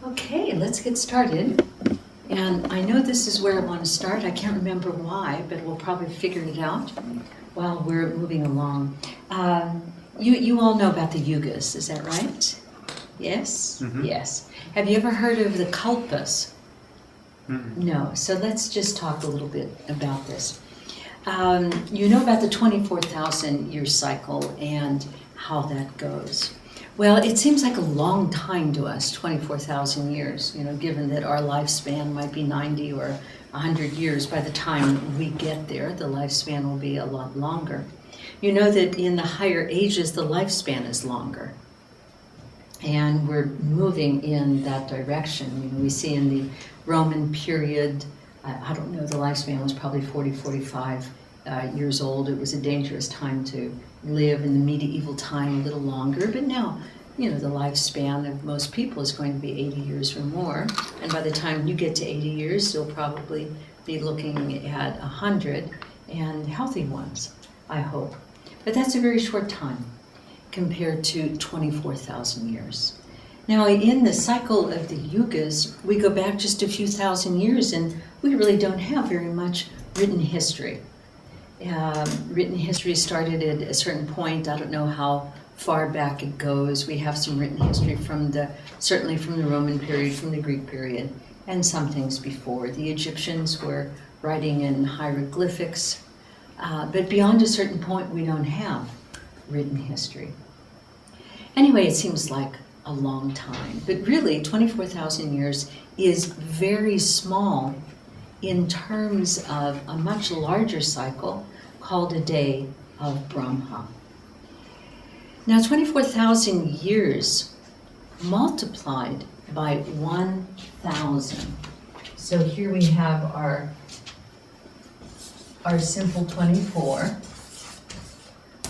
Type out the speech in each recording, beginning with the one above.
Okay, let's get started. And I know this is where I want to start. I can't remember why, but we'll probably figure it out while we're moving along. You all know about the yugas, is that right? Yes? Mm-hmm. Yes. Have you ever heard of the kalpas? Mm-hmm. No. So let's just talk a little bit about this. You know about the 24,000 year cycle and how that goes. Well, it seems like a long time to us, 24,000 years, given that our lifespan might be 90 or 100 years. By the time we get there, the lifespan will be a lot longer. You know that in the higher ages, the lifespan is longer. And we're moving in that direction. We see in the Roman period, I don't know, the lifespan was probably 40, 45 years old. It was a dangerous time to live. In the medieval time a little longer, but now, the lifespan of most people is going to be 80 years or more. And by the time you get to 80 years, you'll probably be looking at 100 and healthy ones, I hope. But that's a very short time compared to 24,000 years. Now, in the cycle of the yugas, we go back just a few thousand years, and we really don't have very much written history. Written history started at a certain point. I don't know how far back it goes. We have some written history certainly from the Roman period, from the Greek period, and some things before. The Egyptians were writing in hieroglyphics, but beyond a certain point, we don't have written history. Anyway, it seems like a long time, but really 24,000 years is very small in terms of a much larger cycle called a day of Brahma. Now 24,000 years multiplied by 1,000. So here we have our simple 24.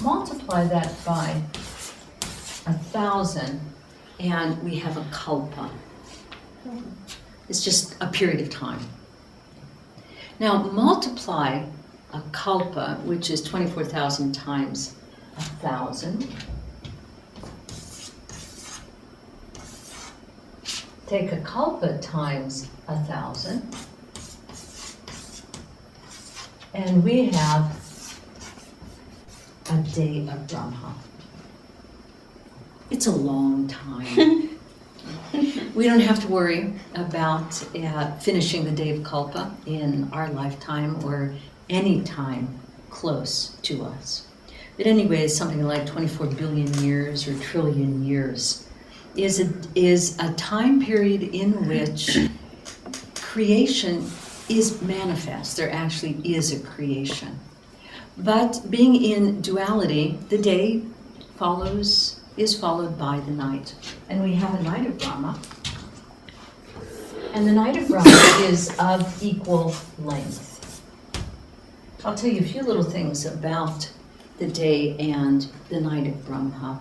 Multiply that by 1,000 and we have a kalpa. It's just a period of time. Now multiply a kalpa, which is 24,000 times 1,000. Take a kalpa times 1,000. And we have a day of Brahma. It's a long time. We don't have to worry about finishing the day of Kalpa in our lifetime or any time close to us. But anyway, something like 24 billion years or trillion years is a time period in which creation is manifest. There actually is a creation. But being in duality, the day is followed by the night. And we have a night of Brahma. And the night of Brahma is of equal length. I'll tell you a few little things about the day and the night of Brahma.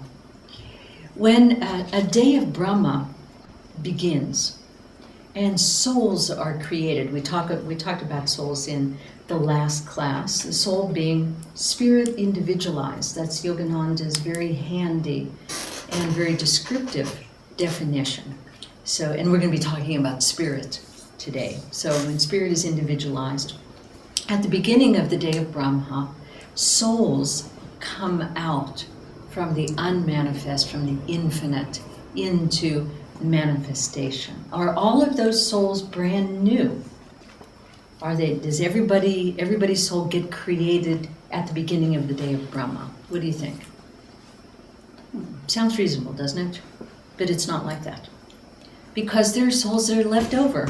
When a day of Brahma begins and souls are created, we talked about souls in the last class, the soul being spirit individualized. That's Yogananda's very handy and very descriptive definition. So, and we're going to be talking about spirit today. So when spirit is individualized, at the beginning of the day of Brahma, souls come out from the unmanifest, from the infinite, into manifestation. Are all of those souls brand new? Are they? Does everybody's soul get created at the beginning of the day of Brahma? What do you think? Sounds reasonable, doesn't it? But it's not like that. Because there are souls that are left over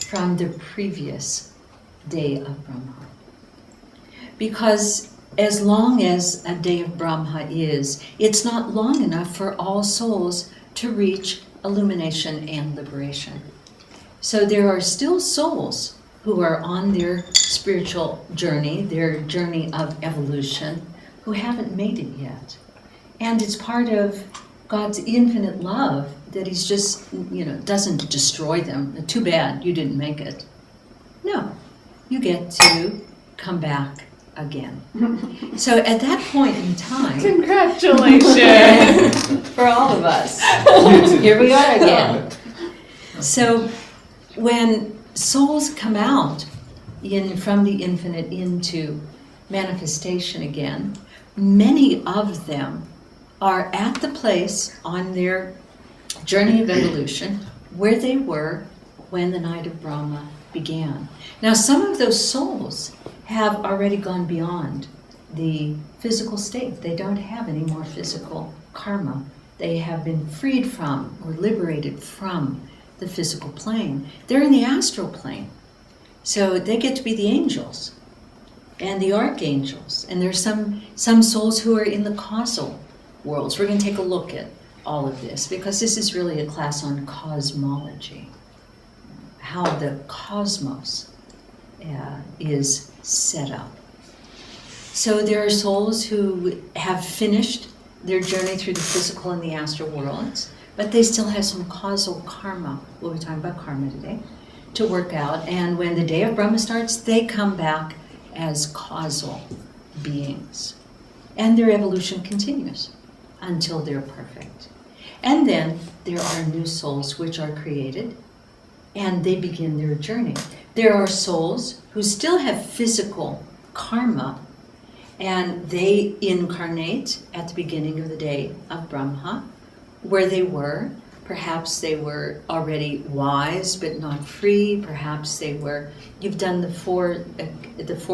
from the previous day of Brahma. Because as long as a day of Brahma is, it's not long enough for all souls to reach illumination and liberation. So there are still souls who are on their spiritual journey, their journey of evolution, who haven't made it yet. And it's part of God's infinite love that He's just, doesn't destroy them. Too bad you didn't make it. No, you get to come back again. So at that point in time, Congratulations. for all of us, here we are again. So when souls come out from the infinite into manifestation again, many of them are at the place on their journey of evolution where they were when the night of Brahma began. Now, some of those souls have already gone beyond the physical state. They don't have any more physical karma. They have been freed from or liberated from the physical plane. They're in the astral plane. So they get to be the angels and the archangels. And there's some souls who are in the causal worlds. We're going to take a look at all of this because this is really a class on cosmology, how the cosmos is set up. So there are souls who have finished their journey through the physical and the astral worlds, but they still have some causal karma. We'll be talking about karma today, to work out. And when the day of Brahma starts, they come back as causal beings. And their evolution continues until they're perfect. And then there are new souls which are created, and they begin their journey. There are souls who still have physical karma, and they incarnate at the beginning of the day of Brahma, where they were. Perhaps they were already wise but not free. Perhaps they were, you've done the four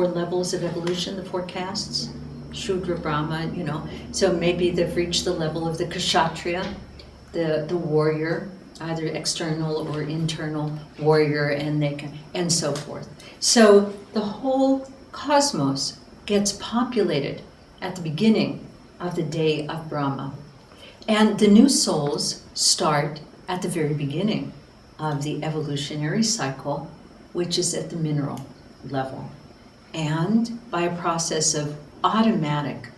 levels of evolution, the four castes, Shudra, Brahma, So maybe they've reached the level of the Kshatriya, the warrior, either external or internal warrior, and so forth. So the whole cosmos gets populated at the beginning of the day of Brahma. And the new souls start at the very beginning of the evolutionary cycle, which is at the mineral level. And by a process of automatic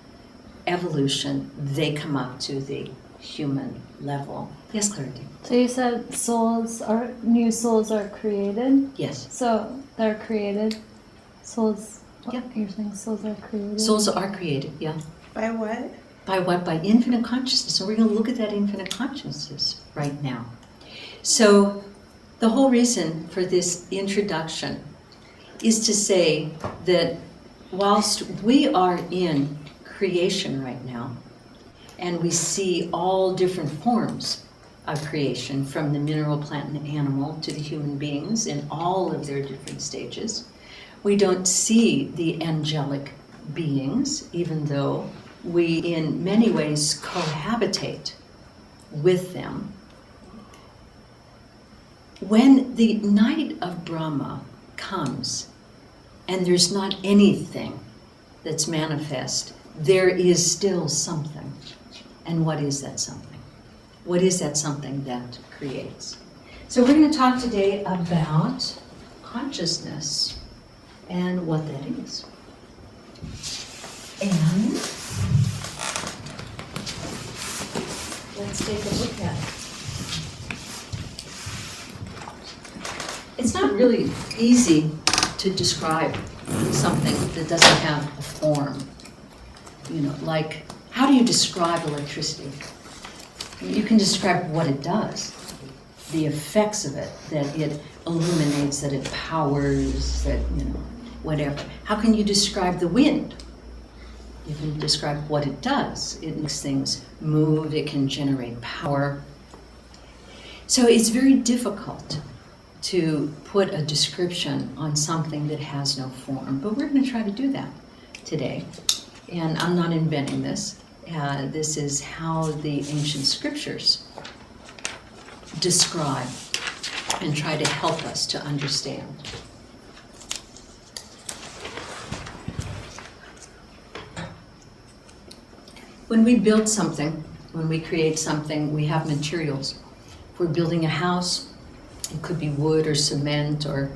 evolution, they come up to the human level. Yes, Clarity? So you said new souls are created? Yes. So they're created. Souls, Yeah. You're saying souls are created? Souls are created, yeah. By what? By what? By infinite consciousness. So we're going to look at that infinite consciousness right now. So the whole reason for this introduction is to say that whilst we are in creation right now, and we see all different forms of creation, from the mineral, plant, and animal to the human beings in all of their different stages, we don't see the angelic beings, even though we in many ways cohabitate with them. When the night of Brahma comes and there's not anything that's manifest, there is still something. And what is that something? What is that something that creates? So we're going to talk today about consciousness and what that is. And let's take a look at it. It's not really easy to describe something that doesn't have a form. Like, how do you describe electricity? You can describe what it does, the effects of it, that it illuminates, that it powers, that, whatever. How can you describe the wind? You can describe what it does. It makes things move, it can generate power. So it's very difficult to put a description on something that has no form, but we're going to try to do that today. And I'm not inventing this. This is how the ancient scriptures describe and try to help us to understand. When we build something, when we create something, we have materials. If we're building a house, it could be wood or cement or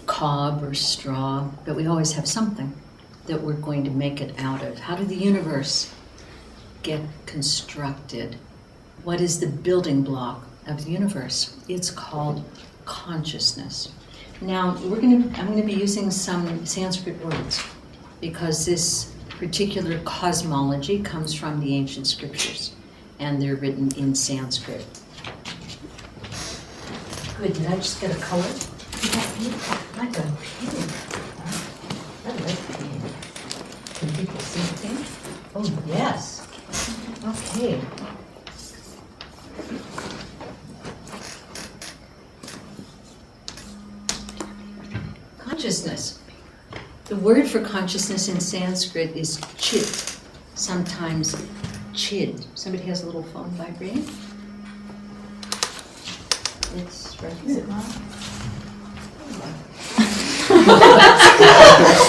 cob or straw, but we always have something that we're going to make it out of. How did the universe get constructed? What is the building block of the universe? It's called consciousness. Now, I'm going to be using some Sanskrit words because this particular cosmology comes from the ancient scriptures, and they're written in Sanskrit. Good, did I just get a color? I got a painting. I like painting. Can people see the painting? Oh, yes. Okay. Consciousness. The word for consciousness in Sanskrit is chit, sometimes chid. Somebody has a little phone vibrating? It's right here.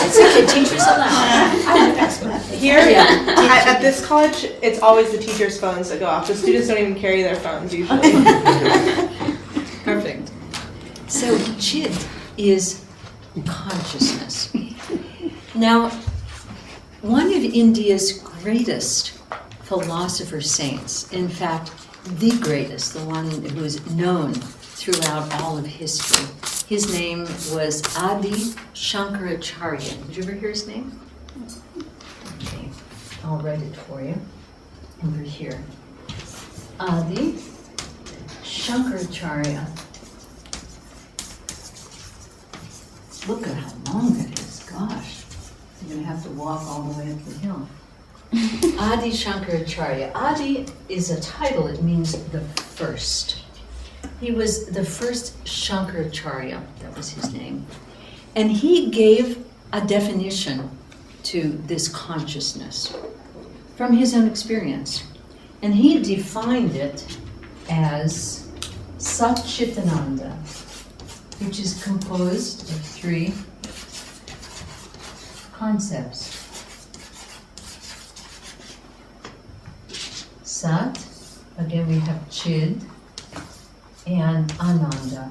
It's like the teacher's allowed. Here, at this college, it's always the teacher's phones that go off. The students don't even carry their phones usually. Perfect. So chid is consciousness. Now, one of India's greatest philosopher saints, in fact, the greatest, the one who is known throughout all of history, his name was Adi Shankaracharya. Did you ever hear his name? Okay, I'll write it for you over here. Adi Shankaracharya. Look at how long it is, gosh. You're going to have to walk all the way up the hill. Adi Shankaracharya. Adi is a title, it means the first. He was the first Shankaracharya, that was his name. And he gave a definition to this consciousness from his own experience. And he defined it as Satchitananda, which is composed of three concepts. Sat, again we have Chid, and Ananda.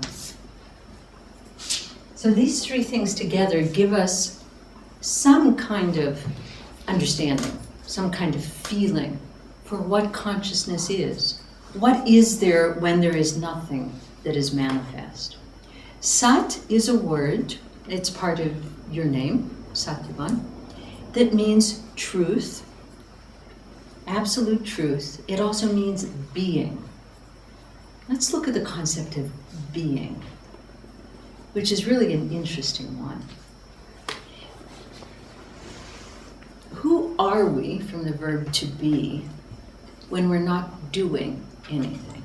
So these three things together give us some kind of understanding, some kind of feeling for what consciousness is. What is there when there is nothing that is manifest? Sat is a word, it's part of your name, Satyavan, that means truth, absolute truth. It also means being. Let's look at the concept of being, which is really an interesting one. Who are we, from the verb to be, when we're not doing anything?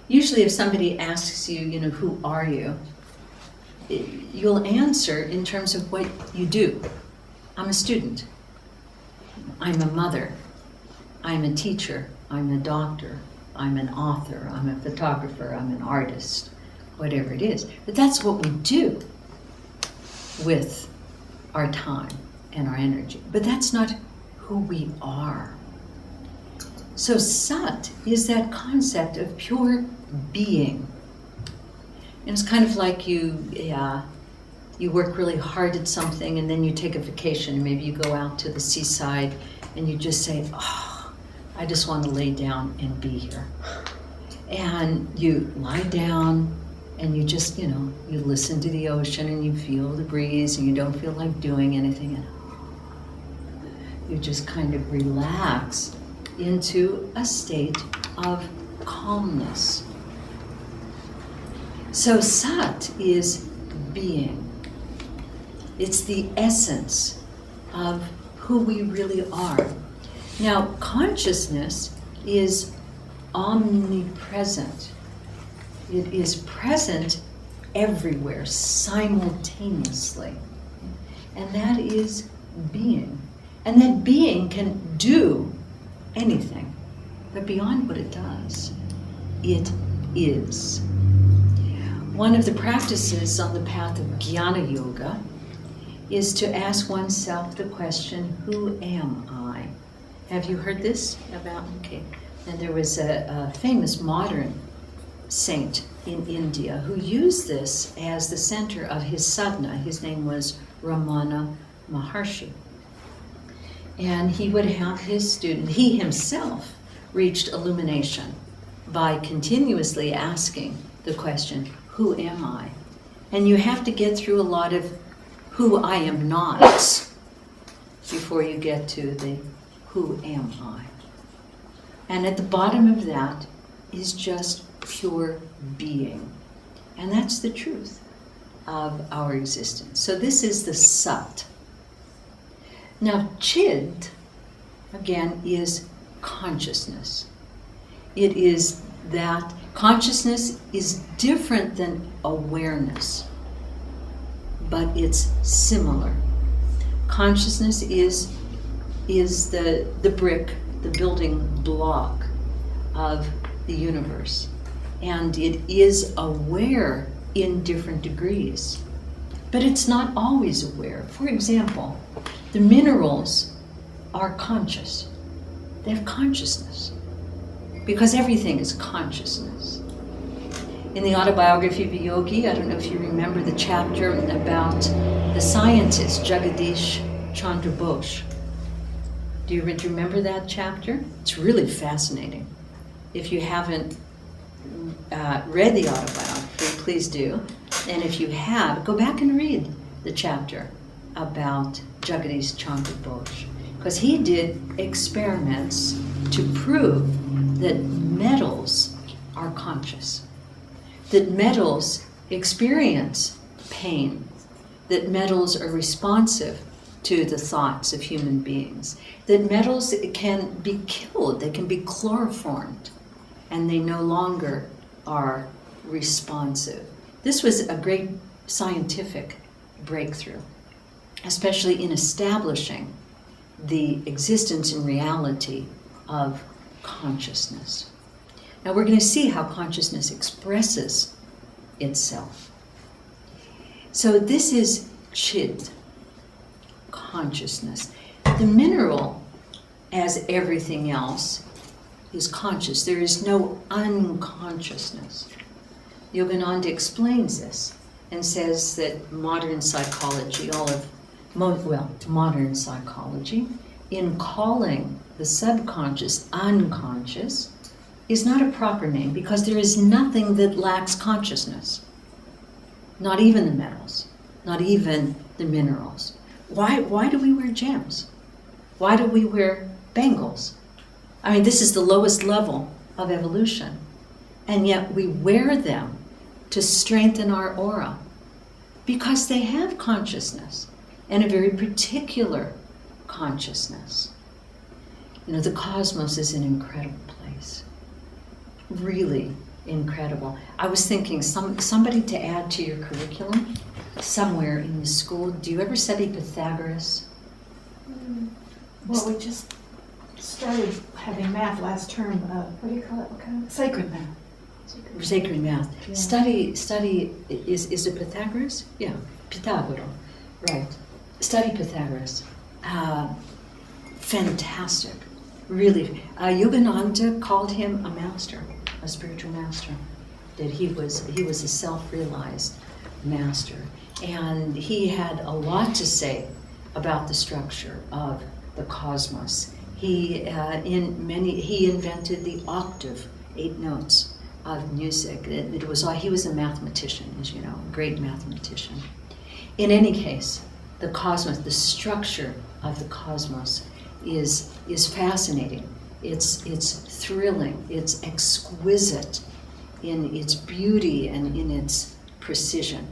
Usually if somebody asks you, who are you? You'll answer in terms of what you do. I'm a student. I'm a mother. I'm a teacher. I'm a doctor. I'm an author. I'm a photographer. I'm an artist. Whatever it is. But that's what we do with our time and our energy. But that's not who we are. So Sat is that concept of pure being. And it's kind of like you work really hard at something and then you take a vacation. Maybe you go out to the seaside and you just say, oh, I just want to lay down and be here. And you lie down and you just, you listen to the ocean and you feel the breeze and you don't feel like doing anything. And you just kind of relax into a state of calmness. So Sat is being. It's the essence of who we really are. Now, consciousness is omnipresent. It is present everywhere, simultaneously. And that is being. And that being can do anything, but beyond what it does, it is. One of the practices on the path of Jnana Yoga is to ask oneself the question, who am I? Have you heard this about? Okay. And there was a famous modern saint in India who used this as the center of his sadhana. His name was Ramana Maharshi. And he would have his student, he himself reached illumination by continuously asking the question, who am I? And you have to get through a lot of who I am not before you get to the who am I. And at the bottom of that is just pure being. And that's the truth of our existence. So this is the Sat. Now, Chid, again, is consciousness. It is that consciousness is different than awareness, but it's similar. Consciousness is the brick, the building block of the universe. And it is aware in different degrees. But it's not always aware. For example, the minerals are conscious. They have consciousness. Because everything is consciousness. In the autobiography of a yogi, I don't know if you remember the chapter about the scientist Jagadish Chandra Bose. Do you remember that chapter? It's really fascinating. If you haven't read the autobiography, please do. And if you have, go back and read the chapter about Jagadish Chandra Bose. Because he did experiments to prove that metals are conscious, that metals experience pain, that metals are responsive to the thoughts of human beings, that metals can be killed, they can be chloroformed, and they no longer are responsive. This was a great scientific breakthrough, especially in establishing the existence and reality of consciousness. Now we're going to see how consciousness expresses itself. So this is Chid, consciousness. The mineral, as everything else, is conscious. There is no unconsciousness. Yogananda explains this and says that modern psychology, modern psychology, in calling the subconscious unconscious, is not a proper name because there is nothing that lacks consciousness. Not even the metals, not even the minerals. Why do we wear gems? Why do we wear bangles? I mean, this is the lowest level of evolution. And yet we wear them to strengthen our aura because they have consciousness and a very particular consciousness. You know, the cosmos is an incredible place. Really incredible. I was thinking somebody to add to your curriculum somewhere in the school. Do you ever study Pythagoras? Well, we just started having math last term. What do you call it? What kind of sacred math? Sacred math. Yeah. Study, is it Pythagoras? Yeah, Pythagoras, right. Study Pythagoras. Fantastic, really. Yogananda called him a master, a spiritual master. That he was a self-realized master. And he had a lot to say about the structure of the cosmos. He invented the octave, 8 notes of music. He was a mathematician, as you know, a great mathematician. In any case, the cosmos, the structure of the cosmos is fascinating. It's thrilling. It's exquisite in its beauty and in its precision.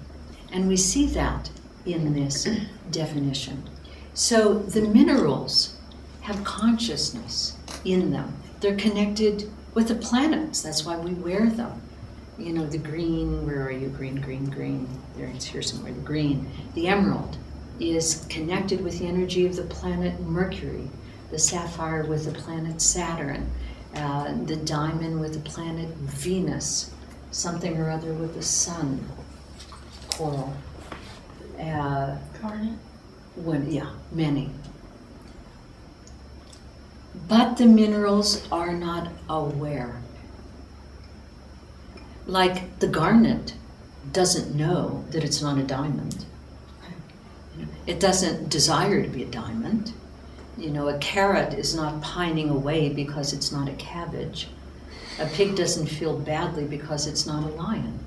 And we see that in this definition. So the minerals have consciousness in them. They're connected with the planets. That's why we wear them. You know, the green, where are you? Green, green, green. It's here somewhere, the green. The emerald is connected with the energy of the planet Mercury. The sapphire with the planet Saturn. The diamond with the planet Venus. Something or other with the sun. Coral. Garnet? Many. But the minerals are not aware. Like the garnet doesn't know that it's not a diamond. It doesn't desire to be a diamond. You know, a carrot is not pining away because it's not a cabbage. A pig doesn't feel badly because it's not a lion.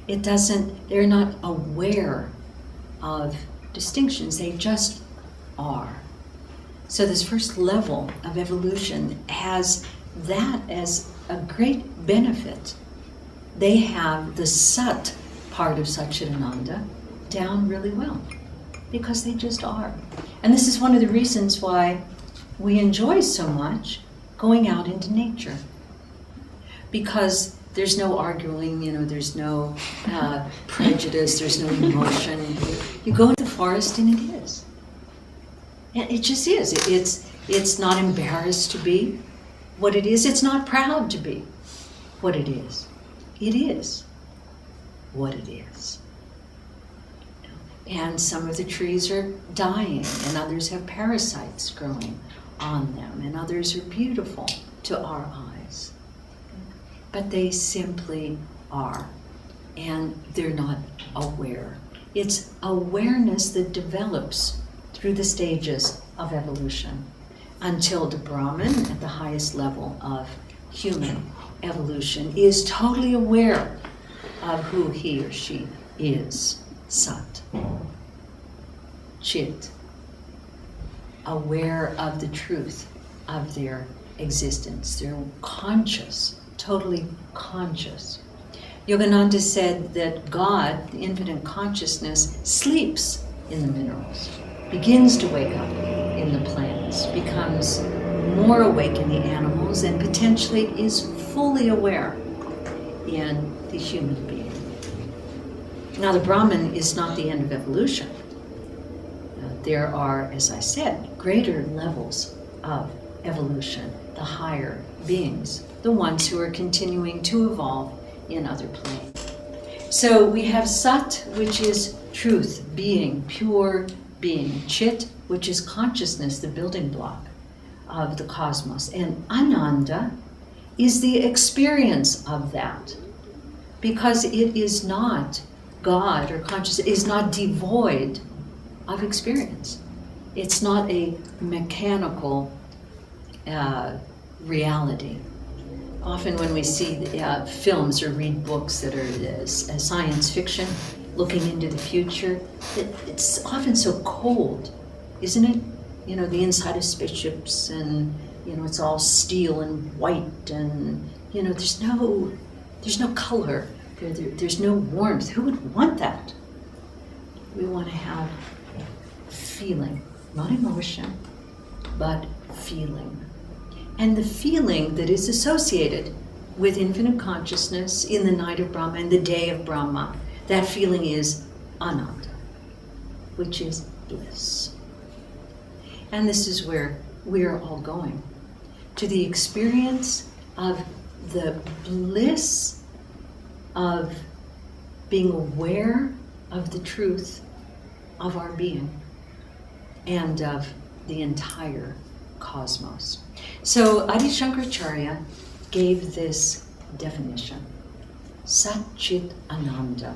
They're not aware of distinctions. They just are. So this first level of evolution has that as a great benefit. They have the Sat part of Satchitananda down really well because they just are. And this is one of the reasons why we enjoy so much going out into nature. Because there's no arguing, there's no prejudice, there's no emotion. You go into the forest and it is. And it just is. It's not embarrassed to be what it is. It's not proud to be what it is. It is what it is. And some of the trees are dying, and others have parasites growing on them, and others are beautiful to our eyes. But they simply are, and they're not aware. It's awareness that develops through the stages of evolution until the Brahman, at the highest level of human evolution, is totally aware of who he or she is, Sat, Chit, aware of the truth of their existence. They're conscious, totally conscious. Yogananda said that God, the infinite consciousness, sleeps in the minerals, begins to wake up in the plants, becomes more awake in the animals, and potentially is fully aware in the human being. Now, the Brahman is not the end of evolution. There are, as I said, greater levels of evolution, the higher beings, the ones who are continuing to evolve in other planes. So we have Sat, which is truth, being, pure being, Chit, which is consciousness, the building block of the cosmos, and Ananda is the experience of that, because it is not God or consciousness, is not devoid of experience. It's not a mechanical reality. Often when we see films or read books that are science fiction, looking into the future, it's often so cold, isn't it? The inside of spaceships, and it's all steel and white, and there's no color, there's no warmth. Who would want that? We want to have feeling, not emotion, but feeling. And the feeling that is associated with infinite consciousness in the night of Brahma and the day of Brahma, that feeling is Ananda, which is bliss. And this is where we are all going, to the experience of the bliss of being aware of the truth of our being and of the entire cosmos. So Adi Shankaracharya gave this definition, Sat Chit Ananda.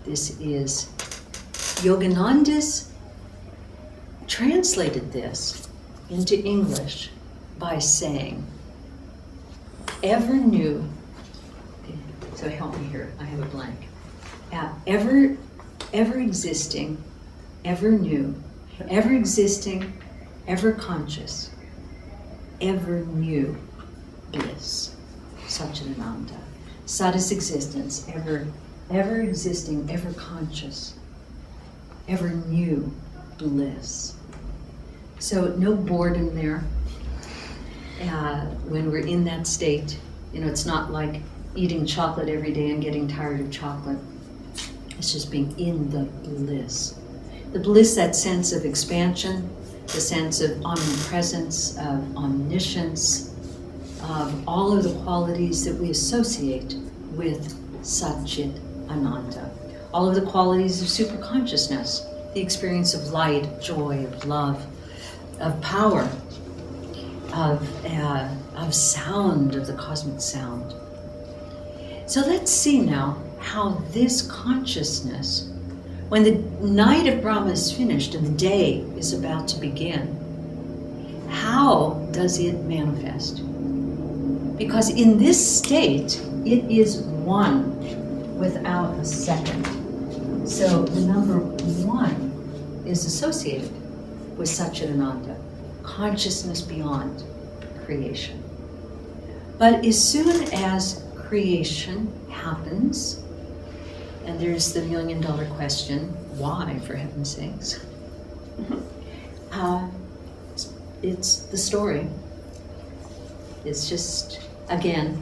This is, Yogananda's translated this into English by saying, ever new, so help me here, I have a blank, ever existing, ever new, ever existing, ever conscious, ever new bliss, Satchitananda. Sat is existence, ever existing, ever conscious, ever new bliss. So no boredom there. When we're in that state, it's not like eating chocolate every day and getting tired of chocolate. It's just being in the bliss. The bliss, that sense of expansion, the sense of omnipresence, of omniscience, of all of the qualities that we associate with Sat Chit Ananda. All of the qualities of superconsciousness, the experience of light, joy, of love, of power, of sound, of the cosmic sound. So let's see now how this consciousness, when the night of Brahma is finished and the day is about to begin, how does it manifest? Because in this state, it is one without a second. So the number one is associated with Satchidananda, consciousness beyond creation. But as soon as creation happens, and there's the million-dollar question, why, for heaven's sakes? It's the story. It's just, again,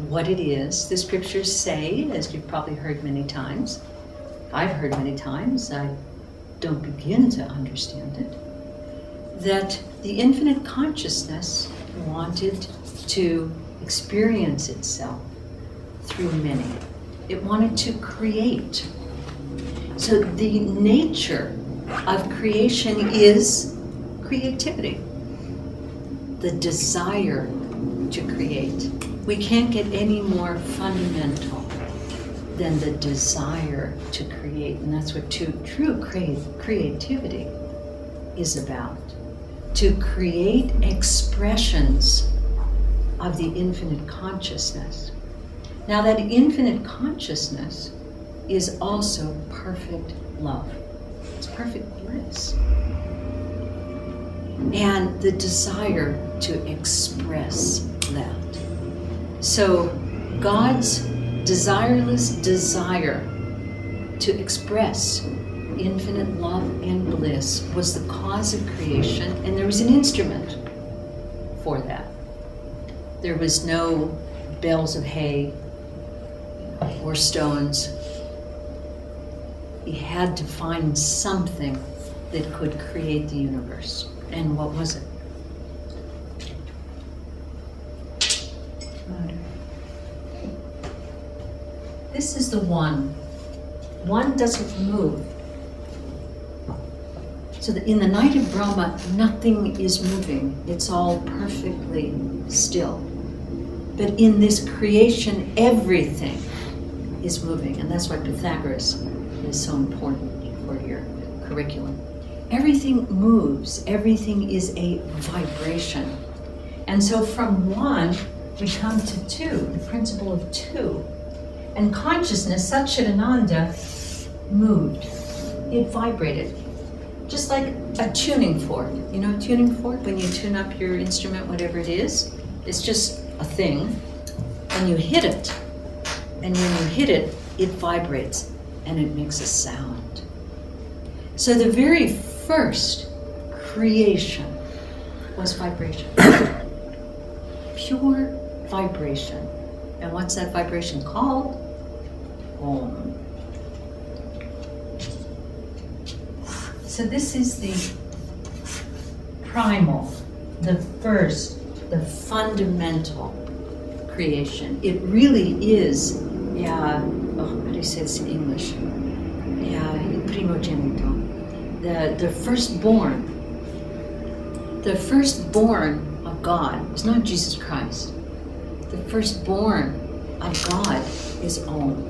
what it is. The scriptures say, as you've probably heard many times, I've heard many times, I don't begin to understand it, that the infinite consciousness wanted to experience itself through many. It wanted to create. So the nature of creation is creativity, the desire to create. We can't get any more fundamental than the desire to create, and that's what true creativity is about. To create expressions of the infinite consciousness. Now that infinite consciousness is also perfect love. It's perfect bliss. And the desire to express that. So God's desireless desire to express infinite love and bliss was the cause of creation, and there was an instrument for that. There was no bales of hay or stones. He had to find something that could create the universe. And what was it? This is the one. One doesn't move. So that in the night of Brahma, nothing is moving. It's all perfectly still. But in this creation, everything is moving. And that's why Pythagoras is so important for your curriculum. Everything moves. Everything is a vibration. And so from one, we come to two, the principle of two. And consciousness, Satchidananda, moved. It vibrated. Just like a tuning fork. You know a tuning fork? When you tune up your instrument, whatever it is, it's just a thing. And you hit it. And when you hit it, it vibrates and it makes a sound. So the very first creation was vibration. Pure vibration. And what's that vibration called? Om. So this is the primal, the first, the fundamental creation. It really is, how do you say this in English? Il primogenito. The firstborn. The firstborn of God is not Jesus Christ. The firstborn of God is Om,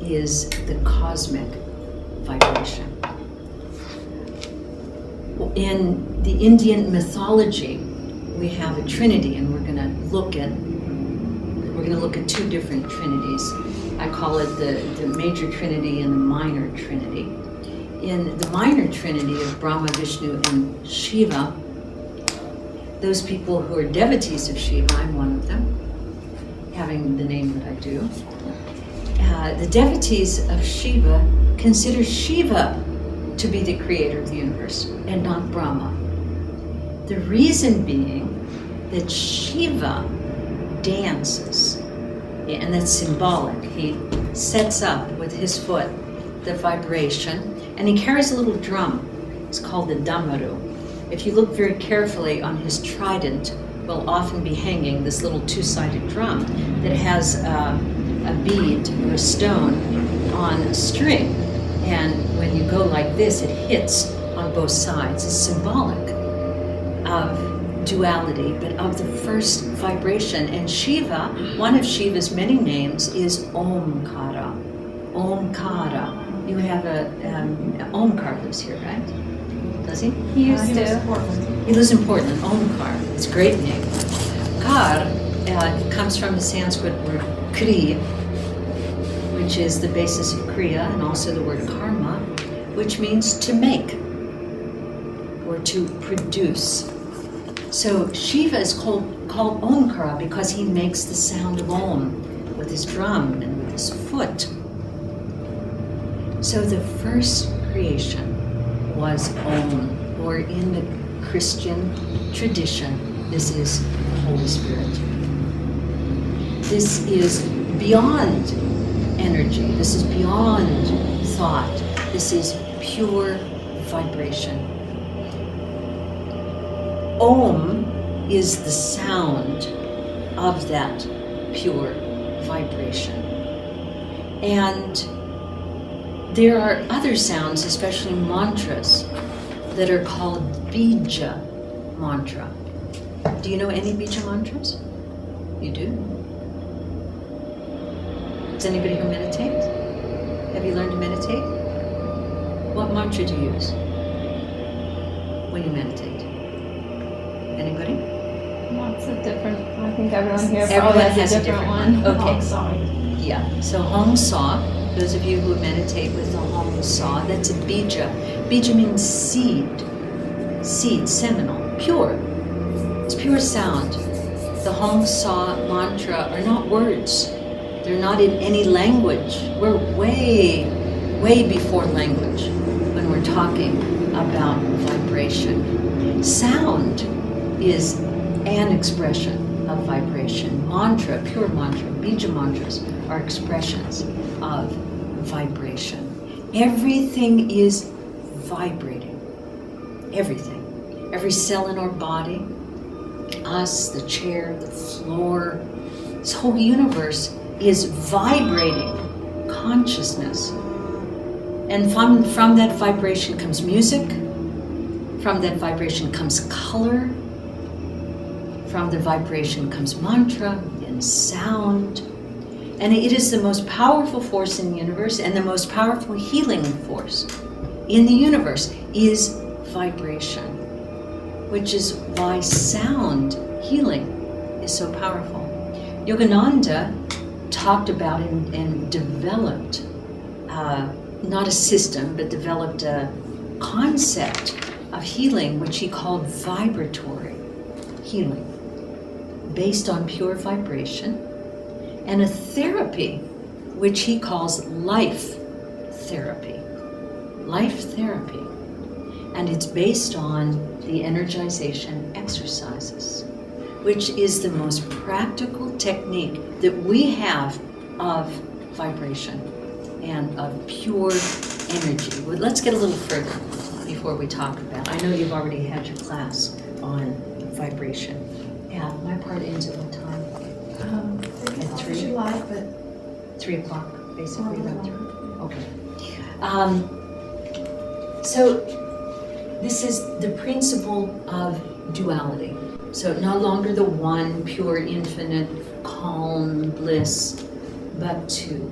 is the cosmic vibration. In the Indian mythology, we have a trinity, and we're going to look at two different trinities. I call it the major trinity and the minor trinity. In the minor trinity of Brahma, Vishnu, and Shiva, those people who are devotees of Shiva, I'm one of them, having the name that I do. The devotees of Shiva consider Shiva to be the creator of the universe and not Brahma. The reason being that Shiva dances, and that's symbolic. He sets up with his foot the vibration, and he carries a little drum. It's called the damaru. If you look very carefully on his trident, will often be hanging this little two-sided drum that has a bead or a stone on a string. And when you go like this, it hits on both sides. It's symbolic of duality, but of the first vibration. And Shiva, one of Shiva's many names is Omkara. Omkara. You have Omkar lives here, right? Does he? He used He lives to. in Portland. He lives in Portland. Omkar. It's a great name. Kar comes from the Sanskrit word kri, which is the basis of kriya, and also the word karma. which means to make or to produce. So Shiva is called Omkara because he makes the sound of Om with his drum and with his foot. So the first creation was Om, or in the Christian tradition, this is the Holy Spirit. This is beyond energy. This is beyond thought. This is pure vibration. Om is the sound of that pure vibration. And there are other sounds, especially mantras, that are called bija mantra. Do you know any bija mantras? You do? Does anybody here meditate? Have you learned to meditate? What mantra do you use when you meditate? Anybody? Lots of different. I think everyone here Everyone probably has a different one. Okay. Sorry. Yeah. So Hong Sa, those of you who meditate with the Hong Sa, that's a bija. Bija means seed. Seed, seminal, pure. It's pure sound. The Hong Sa mantra are not words. They're not in any language. We're way, way before language when we're talking about vibration. Sound is an expression of vibration. Mantra, pure mantra, bija mantras are expressions of vibration. Everything is vibrating. Everything. Every cell in our body, us, the chair, the floor, this whole universe is vibrating consciousness. And from that vibration comes music, from that vibration comes color, from the vibration comes mantra and sound. And it is the most powerful force in the universe, and the most powerful healing force in the universe is vibration, which is why sound healing is so powerful. Yogananda talked about and developed, not a system, but developed a concept of healing, which he called vibratory healing, based on pure vibration, and a therapy, which he calls life therapy. Life therapy. And it's based on the energization exercises, which is the most practical technique that we have of vibration and of pure energy. Well, let's get a little further before we talk about it. I know you've already had your class on vibration. Yeah, my part ends at what time? At 3. You like, but 3 o'clock, basically. About 3. Okay. So this is the principle of duality. So no longer the one, pure, infinite, calm, bliss, but two.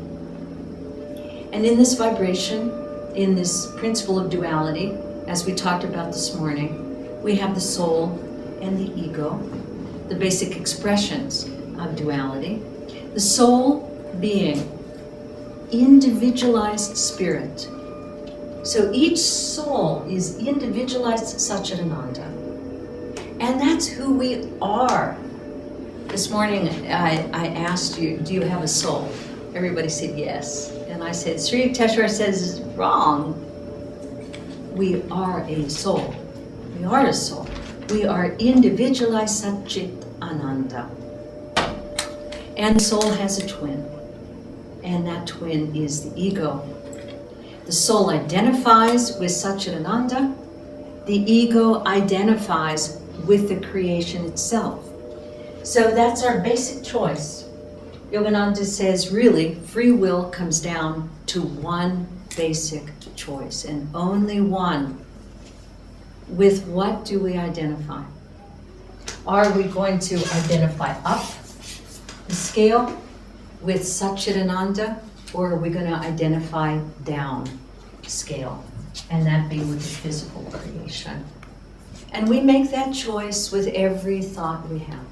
And in this vibration, in this principle of duality, as we talked about this morning, we have the soul and the ego, the basic expressions of duality. The soul being individualized spirit. So each soul is individualized Satchidananda. And that's who we are. This morning I asked you, do you have a soul? Everybody said yes. And I said, Sri Yukteswar says wrong. We are a soul. We are a soul. We are individualized Satchidananda. And the soul has a twin. And that twin is the ego. The soul identifies with Satchidananda. The ego identifies with the creation itself. So that's our basic choice. Yogananda says, really, free will comes down to one basic choice, and only one. With what do we identify? Are we going to identify up the scale with Satchidananda, or are we going to identify down scale, and that be with the physical creation? And we make that choice with every thought we have,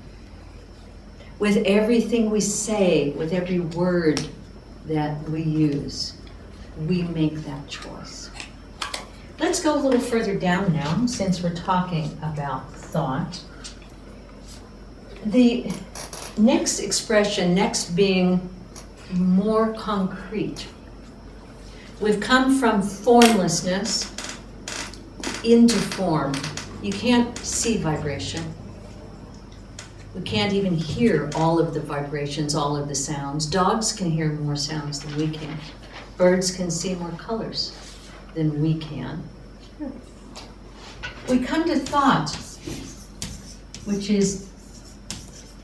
with everything we say, with every word that we use. We make that choice. let's go a little further down now, since we're talking about thought. The next expression, next being more concrete. We've come from formlessness into form. You can't see vibration. We can't even hear all of the vibrations, all of the sounds. Dogs can hear more sounds than we can. Birds can see more colors than we can. We come to thought, which is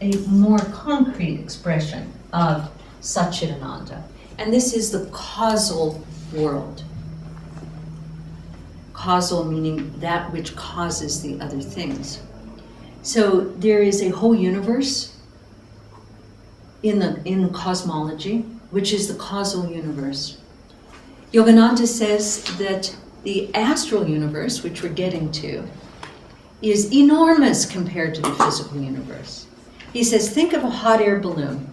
a more concrete expression of Satchidananda. And this is the causal world. Causal meaning that which causes the other things. So there is a whole universe in the cosmology, which is the causal universe. Yogananda says that the astral universe, which we're getting to, is enormous compared to the physical universe. He says, think of a hot air balloon.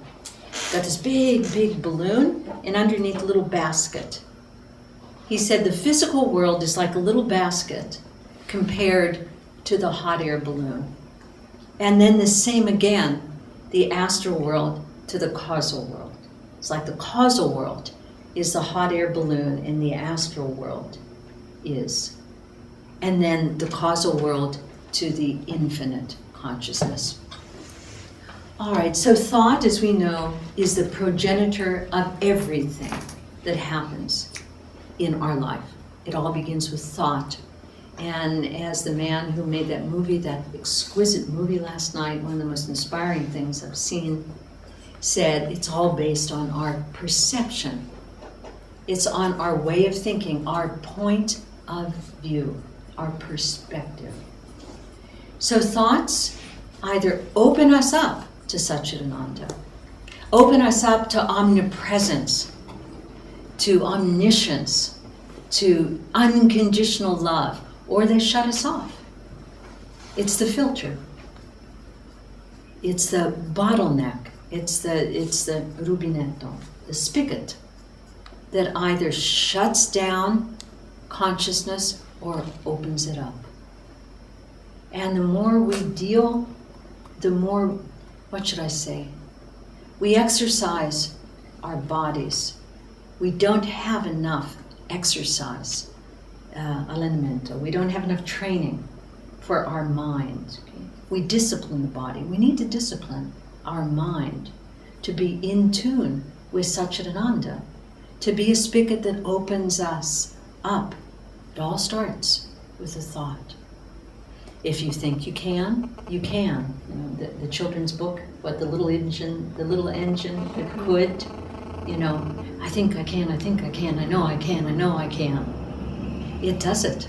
Got this big, big balloon, and underneath a little basket. He said the physical world is like a little basket compared to the hot air balloon. And then the same again, the astral world to the causal world. It's like the causal world is the hot air balloon and the astral world is. And then the causal world to the infinite consciousness. All right, so thought, as we know, is the progenitor of everything that happens in our life. It all begins with thought. And as the man who made that movie, that exquisite movie last night, one of the most inspiring things I've seen, said, it's all based on our perception. It's on our way of thinking, our point of view, our perspective. So thoughts either open us up to Satchidananda, open us up to omnipresence, to omniscience, to unconditional love, or they shut us off. It's the filter. It's the bottleneck. It's the rubinetto, the spigot, that either shuts down consciousness or opens it up. And the more we deal, the more, what should I say? We exercise our bodies. We don't have enough exercise, allenamento. We don't have enough training for our mind. Okay? We discipline the body. We need to discipline our mind to be in tune with Satchidananda, to be a spigot that opens us up. It all starts with a thought. If you think you can, you can. You know, the children's book, what the little engine that could, you know, I think I can, I know I can, I know I can. It does it.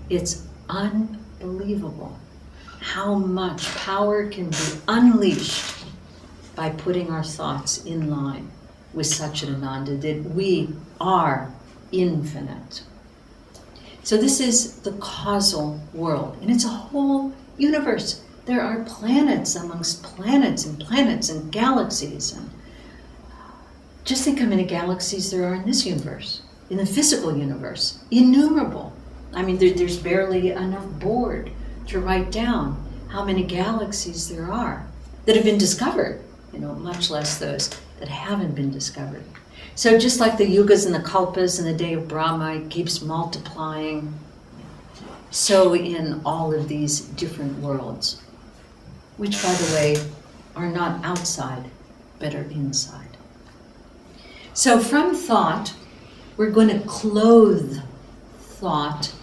It's unbelievable how much power can be unleashed by putting our thoughts in line with Satchidananda, that we are infinite. So this is the causal world, and it's a whole universe. There are planets amongst planets and galaxies. And just think how many galaxies there are in this universe, in the physical universe, innumerable. I mean, there's barely enough board to write down how many galaxies there are that have been discovered, you know, much less those that haven't been discovered. So just like the yugas and the kalpas and the day of Brahma, it keeps multiplying. So in all of these different worlds, which, by the way, are not outside, but are inside. So from thought, we're going to clothe thought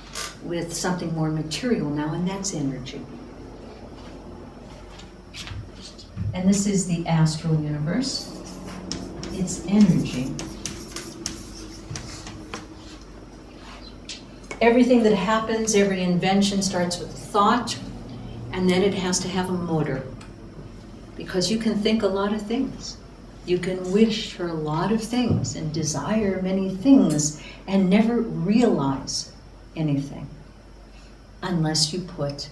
with something more material now, and that's energy. And this is the astral universe. It's energy. Everything that happens, every invention starts with a thought, and then it has to have a motor. Because you can think a lot of things. You can wish for a lot of things and desire many things and never realize anything unless you put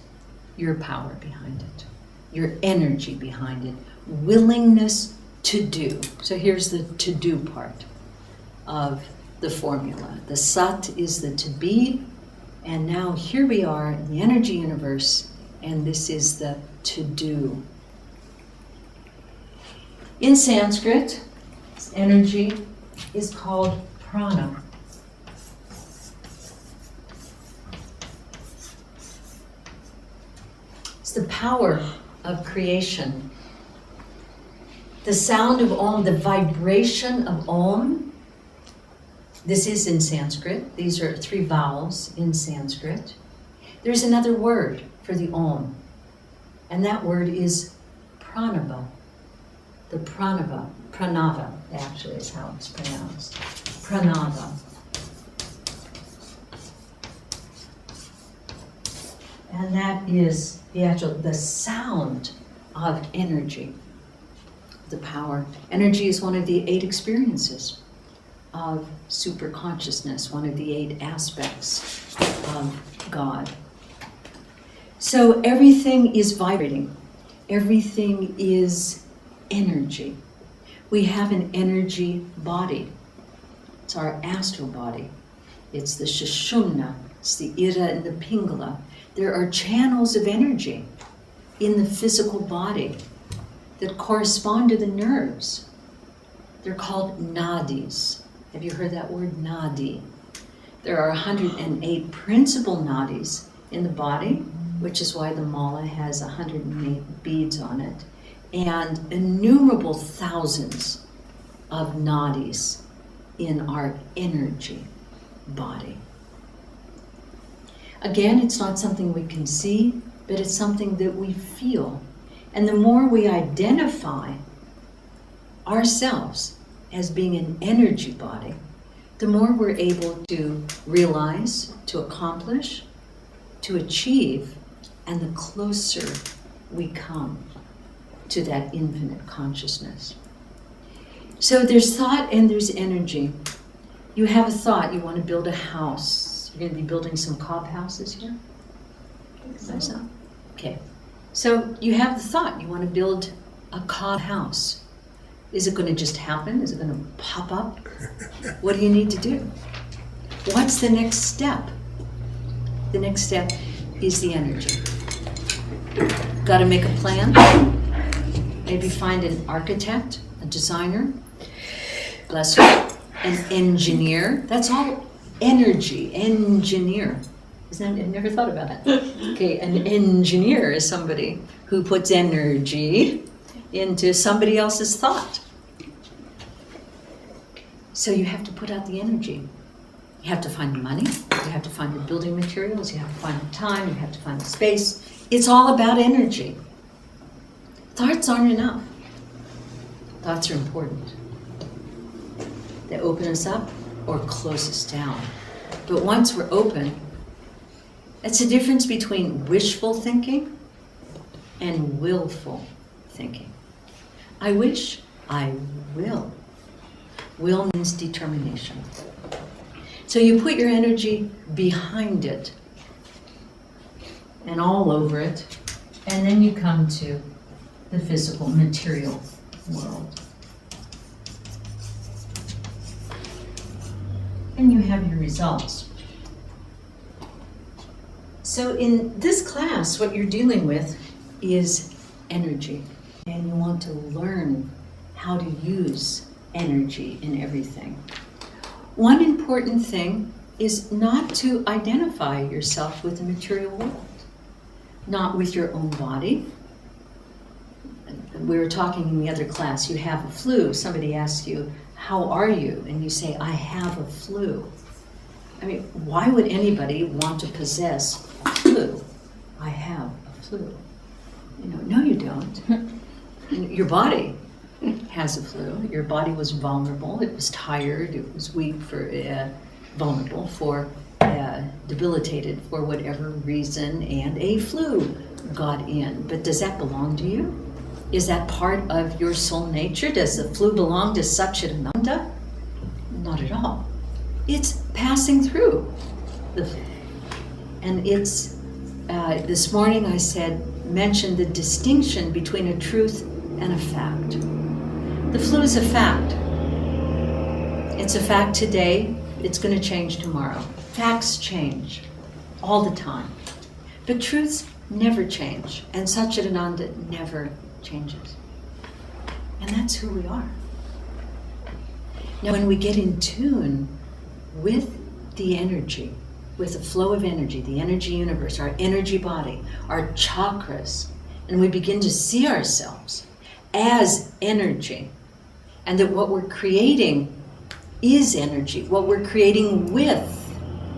your power behind it, your energy behind it, willingness to do. So here's the to-do part of the formula. The sat is the to be, And now here we are in the energy universe, and this is the to-do. In Sanskrit, energy is called prana. It's the power of creation. The sound of Om, the vibration of Om. This is in Sanskrit. These are 3 vowels in Sanskrit. There's another word for the Om, and that word is pranava. The pranava actually is how it's pronounced. Pranava. And that is the sound of energy, the power. Energy is one of the 8 experiences of super consciousness, one of the 8 aspects of God. So everything is vibrating. Everything is energy. We have an energy body. It's our astral body. It's the Sushumna, it's the Ida and the Pingala. There are channels of energy in the physical body that correspond to the nerves. They're called nadis. Have you heard that word, nadi? There are 108 principal nadis in the body, which is why the mala has 108 beads on it, and innumerable thousands of nadis in our energy body. Again, it's not something we can see, but it's something that we feel. And the more we identify ourselves as being an energy body, the more we're able to realize, to accomplish, to achieve, and the closer we come to that infinite consciousness. So there's thought and there's energy. You have a thought, you want to build a house. You're going to be building some cob houses here? So. Okay. So you have the thought, you want to build a cob house. Is it going to just happen? Is it going to pop up? What do you need to do? What's the next step? The next step is the energy. Got to make a plan. Maybe find an architect, a designer, bless you, an engineer. That's all energy, engineer. Isn't that, I've never thought about that. Okay, an engineer is somebody who puts energy into somebody else's thought. So you have to put out the energy. You have to find the money, you have to find the building materials, you have to find the time, you have to find the space. It's all about energy. Thoughts aren't enough. Thoughts are important. They open us up or close us down. But once we're open, it's the difference between wishful thinking and willful thinking. I wish, I will. Will means determination. So you put your energy behind it and all over it, and then you come to the physical, material world. And you have your results. So in this class, what you're dealing with is energy, and you want to learn how to use energy in everything. One important thing is not to identify yourself with the material world, not with your own body. We were talking in the other class, you have a flu, somebody asks you, how are you? And you say, I have a flu. I mean, why would anybody want to possess a flu? I have a flu. You know, no you don't. Your body has a flu. Your body was vulnerable, it was tired, it was weak, vulnerable, debilitated for whatever reason, and a flu got in. But does that belong to you? Is that part of your soul nature? Does the flu belong to Satchidananda? Not at all. It's passing through. And it's, this morning I mentioned the distinction between a truth and a fact. The flu is a fact. It's a fact today, it's going to change tomorrow. Facts change. all the time. But truths never change, and Satchidananda never changes. And that's who we are. Now, when we get in tune with the energy, with the flow of energy, the energy universe, our energy body, our chakras, and we begin to see ourselves as energy, and that what we're creating is energy, what we're creating with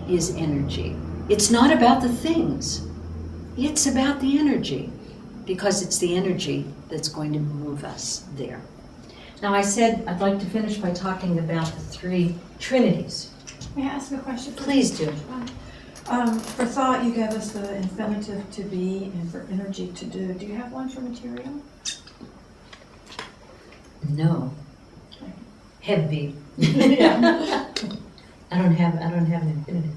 is energy. It's not about the things, it's about the energy, because it's the energy that's going to move us there. Now, I said I'd like to finish by talking about the three trinities. May I ask a question? Please do. For thought, you gave us the infinitive to be, and for energy to do. Do you have one for material? No. Heavy. Yeah. I don't have an infinitive.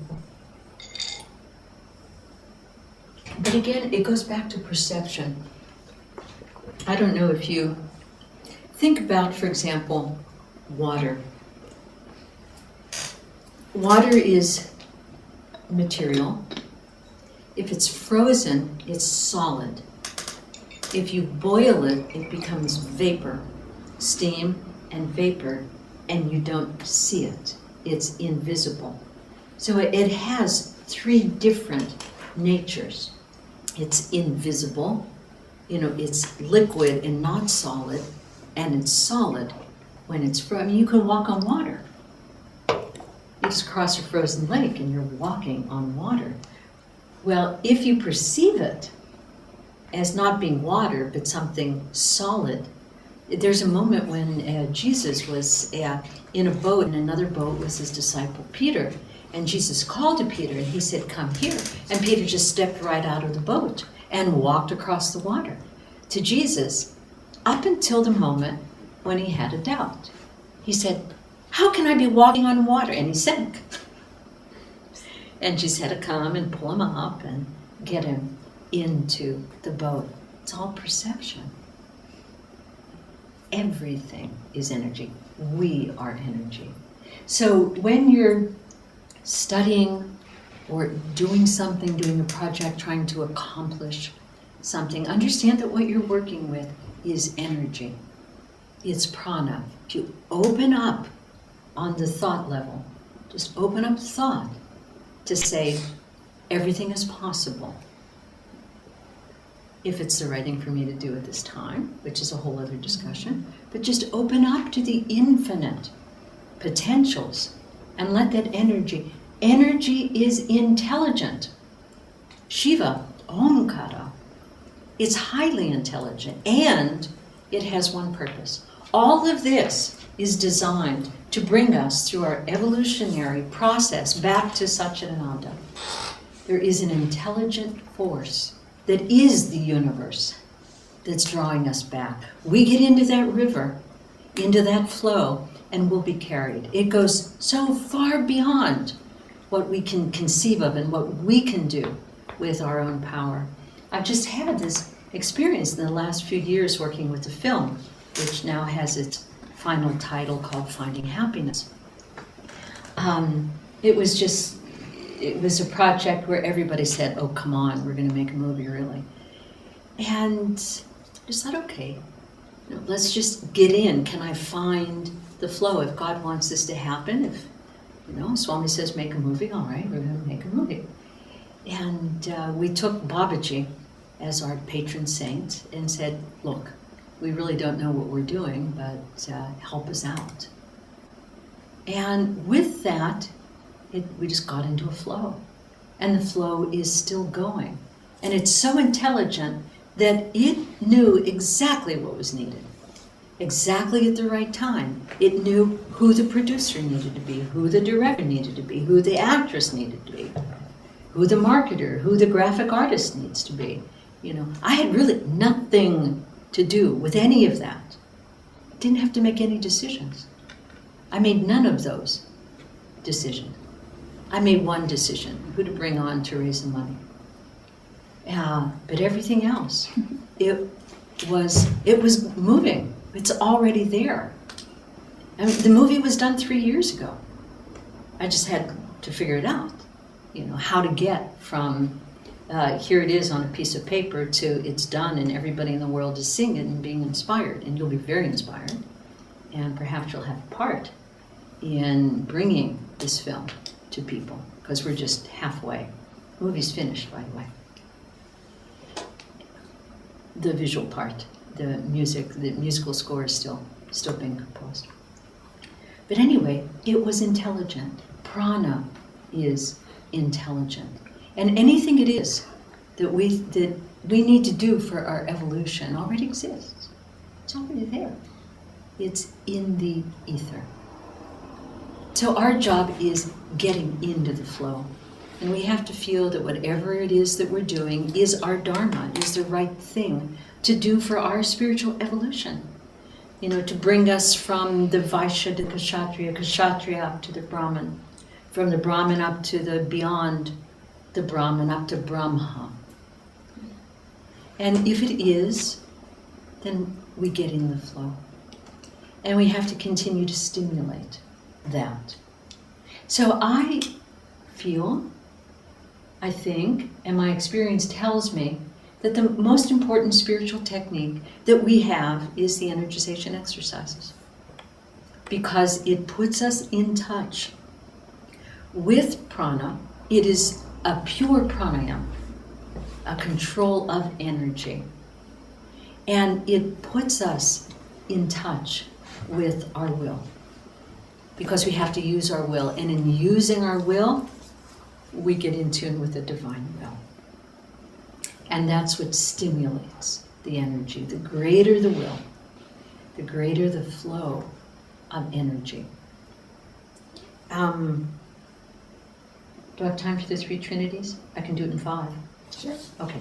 But again, it goes back to perception. I don't know if you think about, for example, water. Water is material. If it's frozen, it's solid. If you boil it, it becomes vapor, steam and vapor, and you don't see it. It's invisible. So it has three different natures. It's invisible, it's liquid and not solid, and it's solid when it's frozen. I mean, you can walk on water. You just cross a frozen lake and you're walking on water. Well, if you perceive it as not being water, but something solid, there's a moment when Jesus was in a boat, and another boat was his disciple Peter. And Jesus called to Peter and he said, "Come here." And Peter just stepped right out of the boat and walked across the water to Jesus, up until the moment when he had a doubt. He said, "How can I be walking on water?" And he sank. And Jesus had to come and pull him up and get him into the boat. It's all perception. Everything is energy. We are energy. So when you're studying or doing something, doing a project, trying to accomplish something, understand that what you're working with is energy. It's prana. If you open up on the thought level, just open up thought to say, everything is possible. If it's the right thing for me to do at this time, which is a whole other discussion, but just open up to the infinite potentials and let that energy is intelligent. Shiva, Omkara, it's highly intelligent, and it has one purpose. All of this is designed to bring us through our evolutionary process back to Satchidananda. There is an intelligent force that is the universe that's drawing us back. We get into that river, into that flow, and we'll be carried. It goes so far beyond what we can conceive of and what we can do with our own power. I've just had this experience in the last few years working with the film, which now has its final title called Finding Happiness. It was a project where everybody said, "Oh, come on, we're going to make a movie, really." And I just thought, okay, let's just get in. Can I find the flow? If God wants this to happen, if Swami says make a movie, all right, we're going to make a movie. And we took Babaji as our patron saint and said, "Look, we really don't know what we're doing, but help us out." And with that, we just got into a flow. And the flow is still going. And it's so intelligent that it knew exactly what was needed, exactly at the right time. It knew who the producer needed to be, who the director needed to be, who the actress needed to be, who the marketer, who the graphic artist needs to be. I had really nothing to do with any of that. I didn't have to make any decisions. I made none of those decisions. I made one decision, who to bring on to raise the money. But everything else, it was moving. It's already there. I mean, the movie was done 3 years ago. I just had to figure it out. how to get from here it is on a piece of paper to it's done and everybody in the world is seeing it and being inspired. And you'll be very inspired. And perhaps you'll have a part in bringing this film to people, because we're just halfway. The movie's finished, by the way. The visual part, the musical score is still being composed. But anyway, it was intelligent. Prana is intelligent. And anything it is that we need to do for our evolution already exists. It's already there. It's in the ether. So our job is getting into the flow. And we have to feel that whatever it is that we're doing is our dharma, is the right thing to do for our spiritual evolution. To bring us from the Vaishya to Kshatriya, Kshatriya up to the Brahman, from the Brahman up to the beyond the Brahman, up to Brahma. And if it is, then we get in the flow. And we have to continue to stimulate that. So I feel, I think, and my experience tells me that the most important spiritual technique that we have is the energization exercises, because it puts us in touch with prana. It is a pure pranayama, a control of energy, and it puts us in touch with our will, because we have to use our will, and in using our will, we get in tune with the divine will. And that's what stimulates the energy. The greater the will, the greater the flow of energy. Do I have time for the 3 Trinities? I can do it in 5. Sure. Okay.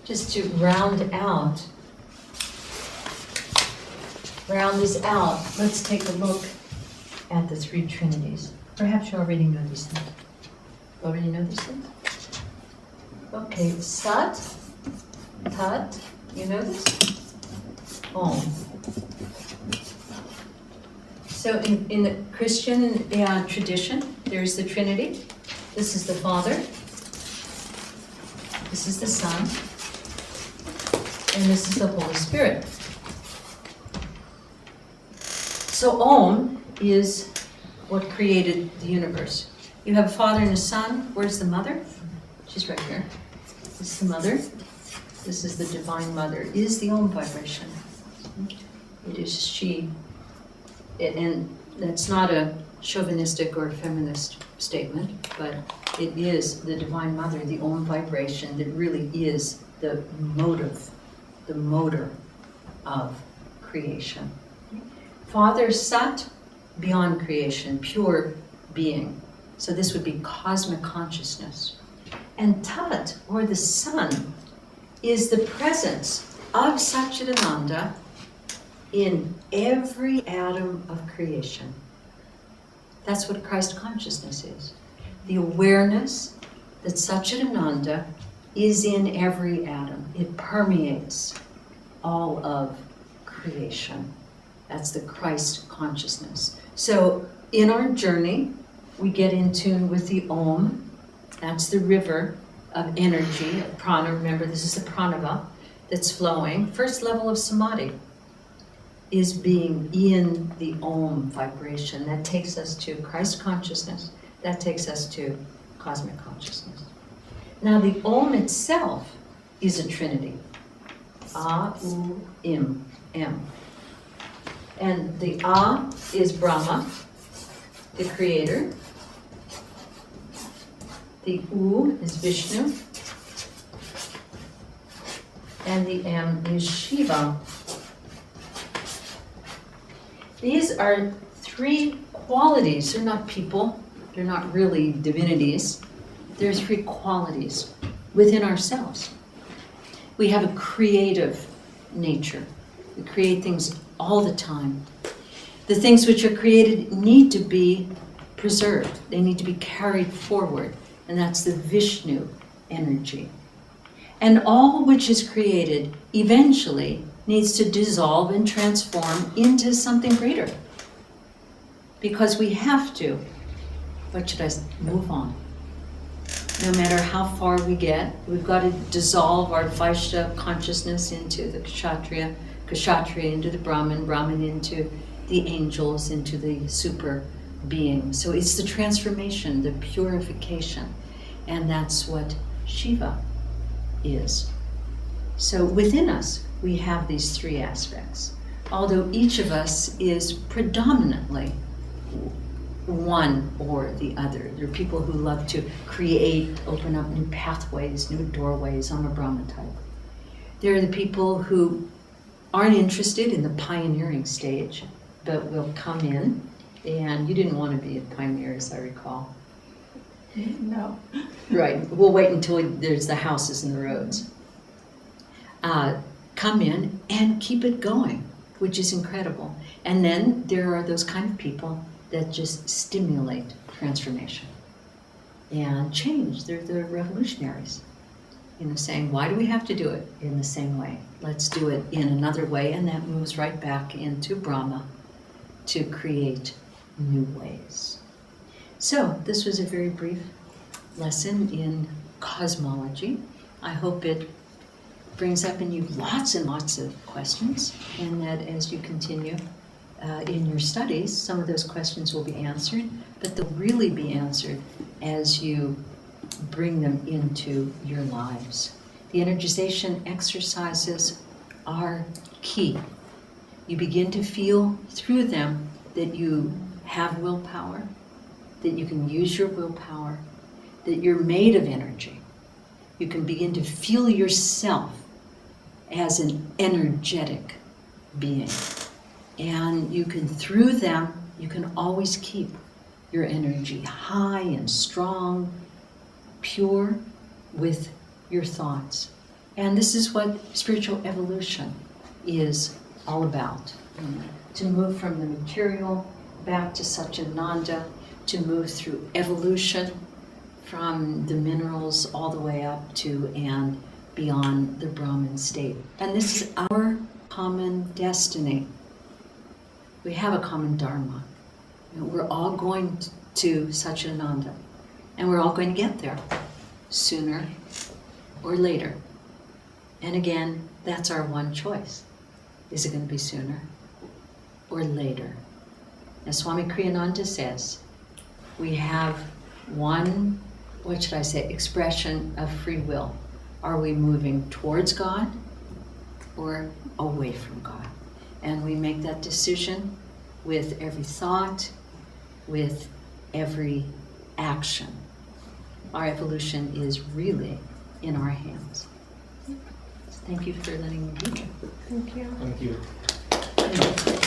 Just to round this out, let's take a look at the 3 Trinities. Perhaps you already know these things. Already know these things? Okay, Sat, Tat, you know this? Om. So in the Christian tradition, there's the Trinity. This is the Father. This is the Son. And this is the Holy Spirit. So Om is what created the universe. You have a father and a son. Where's the mother? She's right here. This is the mother. This is the divine mother. It is the Om vibration. It is she. And that's not a chauvinistic or feminist statement, but it is the divine mother, the Om vibration, that really is the motor of creation. Father Sat, beyond creation, pure being. So this would be cosmic consciousness. And Tat, or the Son, is the presence of Satchidananda in every atom of creation. That's what Christ consciousness is. The awareness that Satchidananda is in every atom. It permeates all of creation. That's the Christ consciousness. So in our journey, we get in tune with the Om. That's the river of energy, of prana. Remember, this is the pranava that's flowing. First level of samadhi is being in the Om vibration. That takes us to Christ consciousness. That takes us to cosmic consciousness. Now the Om itself is a trinity. A, U, Im, M. And the A is Brahma, the creator. The U is Vishnu. And the M is Shiva. These are 3 qualities. They're not people. They're not really divinities. They're 3 qualities within ourselves. We have a creative nature. We create things all the time. The things which are created need to be preserved. They need to be carried forward. And that's the Vishnu energy. And all which is created eventually needs to dissolve and transform into something greater. Because we have to, move on. No matter how far we get, we've got to dissolve our Vaishya consciousness into the Kshatriya, Kshatriya into the Brahman, Brahman into the angels, into the super being. So it's the transformation, the purification, and that's what Shiva is. So within us, we have these three aspects. Although each of us is predominantly one or the other. There are people who love to create, open up new pathways, new doorways. I'm a Brahman type. There are the people who aren't interested in the pioneering stage, but will come in. And you didn't want to be a pioneer, as I recall. No. Right. We'll wait until there's the houses and the roads. Come in and keep it going, which is incredible. And then there are those kind of people that just stimulate transformation and change. They're the revolutionaries, saying, why do we have to do it in the same way? Let's do it in another way, and that moves right back into Brahma to create new ways. So this was a very brief lesson in cosmology. I hope it brings up in you lots and lots of questions, and that as you continue in your studies, some of those questions will be answered, but they'll really be answered as you bring them into your lives. The energization exercises are key. You begin to feel through them that you have willpower, that you can use your willpower, that you're made of energy. You can begin to feel yourself as an energetic being. And you can, through them, you can always keep your energy high and strong, pure with your thoughts. And this is what spiritual evolution is all about. To move from the material back to Satchidananda, to move through evolution from the minerals all the way up to and beyond the Brahman state. And this is our common destiny. We have a common dharma. We're all going to Satchidananda, and we're all going to get there sooner or later. And again, that's our one choice. Is it going to be sooner or later? As Swami Kriyananda says, we have one, expression of free will. Are we moving towards God or away from God? And we make that decision with every thought, with every action. Our evolution is really in our hands. Thank you for letting me be here. Thank you. Thank you. Thank you.